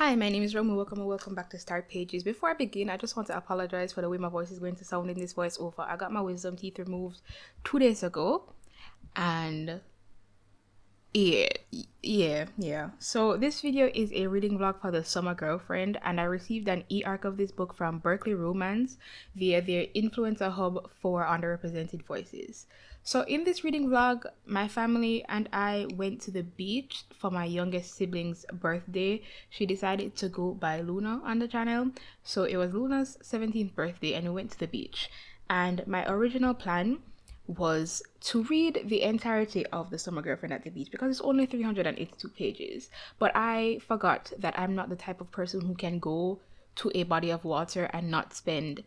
Hi, my name is Romy. Welcome and welcome back to Start Pages. Before I begin, I just want to apologize for the way my voice is going to sound in this voiceover. I got my wisdom teeth removed 2 days ago, and yeah. So this video is a reading vlog for the summer girlfriend, and I received an e-arc of this book from Berkley Romance via their influencer hub for underrepresented voices. So in this reading vlog, my family and I went to the beach for my youngest sibling's birthday. She decided to go by Luna on the channel. So it was Luna's 17th birthday and we went to the beach. And my original plan was to read the entirety of The Summer Girlfriend at the Beach because it's only 382 pages. But I forgot that I'm not the type of person who can go to a body of water and not spend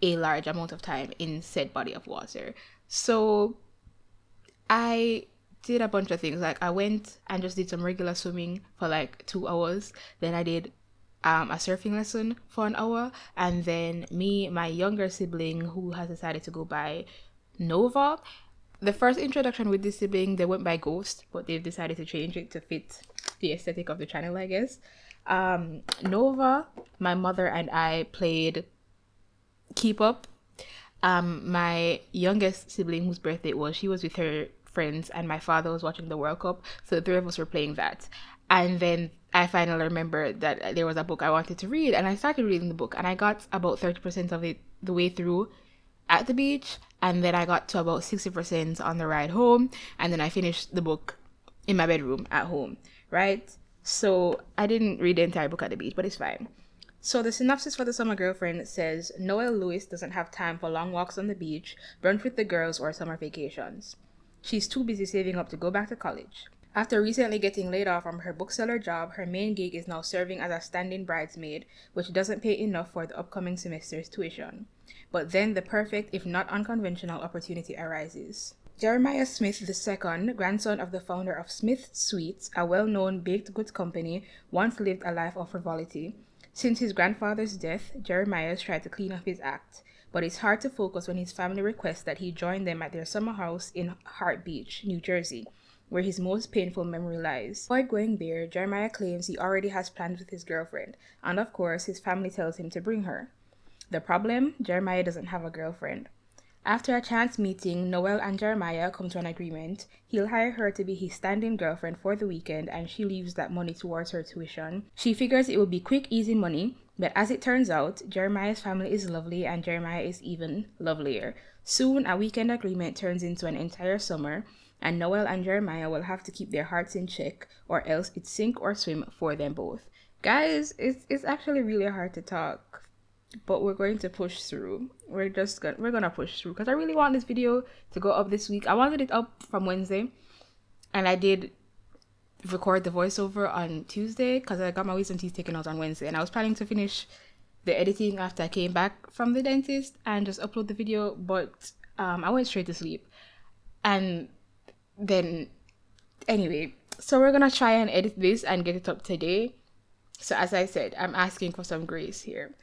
a large amount of time in said body of water. So I did a bunch of things. Like I went and just did some regular swimming for like 2 hours. Then I did a surfing lesson for an hour, and then my younger sibling who has decided to go by Nova. The first introduction with this sibling, they went by Ghost, but they've decided to change it to fit the aesthetic of the channel, I guess. Nova, my mother and I played Keep Up. My youngest sibling whose birthday it was, she was with her friends and my father was watching the World Cup, so the three of us were playing that. And then I finally remembered that there was a book I wanted to read, and I started reading the book, and I got about 30% of it the way through at the beach, and then I got to about 60% on the ride home, and then I finished the book in my bedroom at home, right? So I didn't read the entire book at the beach, but it's fine. So the synopsis for The Summer Girlfriend says, Noelle Lewis doesn't have time for long walks on the beach, brunch with the girls, or summer vacations. She's too busy saving up to go back to college. After recently getting laid off from her bookseller job, her main gig is now serving as a stand-in bridesmaid, which doesn't pay enough for the upcoming semester's tuition. But then the perfect, if not unconventional, opportunity arises. Jeremiah Smith II, grandson of the founder of Smith Sweets, a well-known baked goods company, once lived a life of frivolity. Since his grandfather's death, Jeremiah has tried to clean up his act, but it's hard to focus when his family requests that he join them at their summer house in Hart Beach, New Jersey, where his most painful memory lies. Before going there, Jeremiah claims he already has plans with his girlfriend, and of course, his family tells him to bring her. The problem? Jeremiah doesn't have a girlfriend. After a chance meeting, Noelle and Jeremiah come to an agreement. He'll hire her to be his stand-in girlfriend for the weekend, and she leaves that money towards her tuition. She figures it will be quick, easy money, but as it turns out, Jeremiah's family is lovely and Jeremiah is even lovelier. Soon, a weekend agreement turns into an entire summer, and Noelle and Jeremiah will have to keep their hearts in check, or else it's sink or swim for them both. Guys, it's actually really hard to talk, but we're going to push through. We're gonna push through because I really want this video to go up this week. I wanted it up from Wednesday, and I did record the voiceover on Tuesday because I got my wisdom teeth taken out on Wednesday, and I was planning to finish the editing after I came back from the dentist and just upload the video, but I went straight to sleep. And then anyway, so we're gonna try and edit this and get it up today. So as I said, I'm asking for some grace here.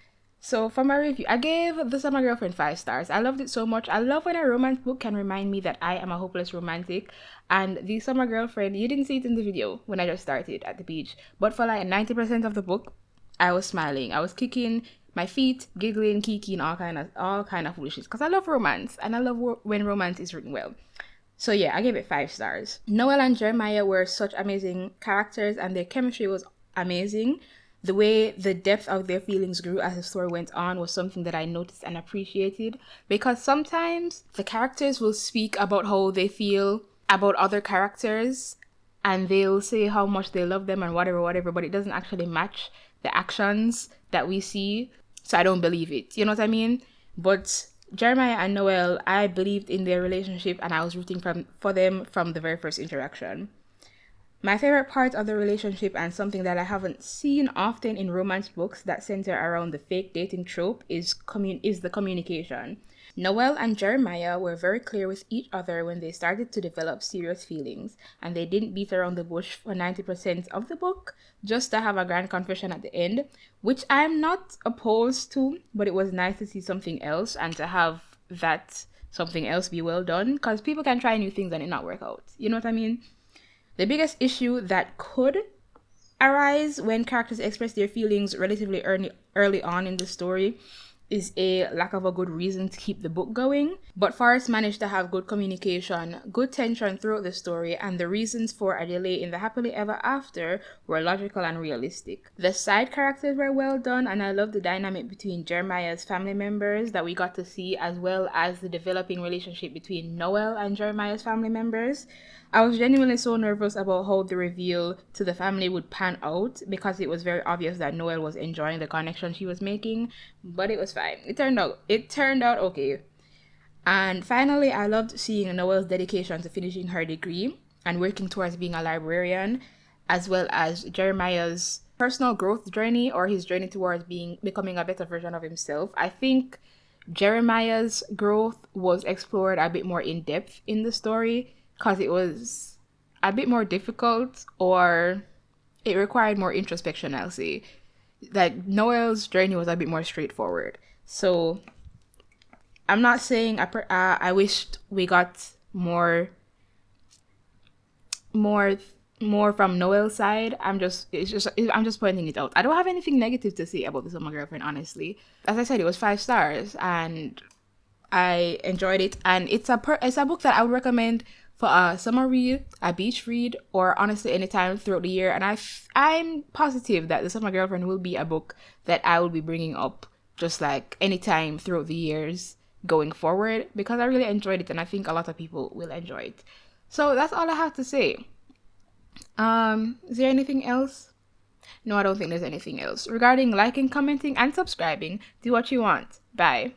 So for my review, I gave The Summer Girlfriend 5 stars. I loved it so much. I love when a romance book can remind me that I am a hopeless romantic. And The Summer Girlfriend, you didn't see it in the video when I just started at the beach, but for like 90% of the book, I was smiling. I was kicking my feet, giggling, kikiing, all kind of foolishness. Because I love romance, and I love when romance is written well. So yeah, I gave it 5 stars. Noelle and Jeremiah were such amazing characters, and their chemistry was amazing. The way the depth of their feelings grew as the story went on was something that I noticed and appreciated, because sometimes the characters will speak about how they feel about other characters and they'll say how much they love them and whatever, but it doesn't actually match the actions that we see. So I don't believe it. You know what I mean? But Jeremiah and Noelle, I believed in their relationship and I was rooting for them from the very first interaction. My favorite part of the relationship, and something that I haven't seen often in romance books that center around the fake dating trope, is the communication. Noelle and Jeremiah were very clear with each other when they started to develop serious feelings, and they didn't beat around the bush for 90% of the book just to have a grand confession at the end, which I'm not opposed to, but it was nice to see something else and to have that something else be well done, because people can try new things and it not work out. You know what I mean? The biggest issue that could arise when characters express their feelings relatively early on in the story is a lack of a good reason to keep the book going. But Forest managed to have good communication, good tension throughout the story, and the reasons for a delay in the happily ever after were logical and realistic. The side characters were well done, and I love the dynamic between Jeremiah's family members that we got to see, as well as the developing relationship between Noel and Jeremiah's family members. I was genuinely so nervous about how the reveal to the family would pan out because it was very obvious that Noel was enjoying the connection she was making, but it was fine. It turned out okay. And finally, I loved seeing Noel's dedication to finishing her degree and working towards being a librarian, as well as Jeremiah's personal growth journey, or his journey towards becoming a better version of himself. I think Jeremiah's growth was explored a bit more in depth in the story because it was a bit more difficult, or it required more introspection, I'll say. Like, Noel's journey was a bit more straightforward. So I'm not saying I wished we got more more from Noel's side. I'm just pointing it out. I don't have anything negative to say about This Is My Girlfriend, honestly. As I said, it was 5 stars and I enjoyed it, and it's a book that I would recommend for a summer read, a beach read, or honestly anytime throughout the year. And I'm positive that This Is My Girlfriend will be a book that I will be bringing up just like anytime throughout the years going forward, because I really enjoyed it and I think a lot of people will enjoy it. So that's all I have to say. Is there anything else? No, I don't think there's anything else. Regarding liking, commenting, and subscribing, do what you want. Bye.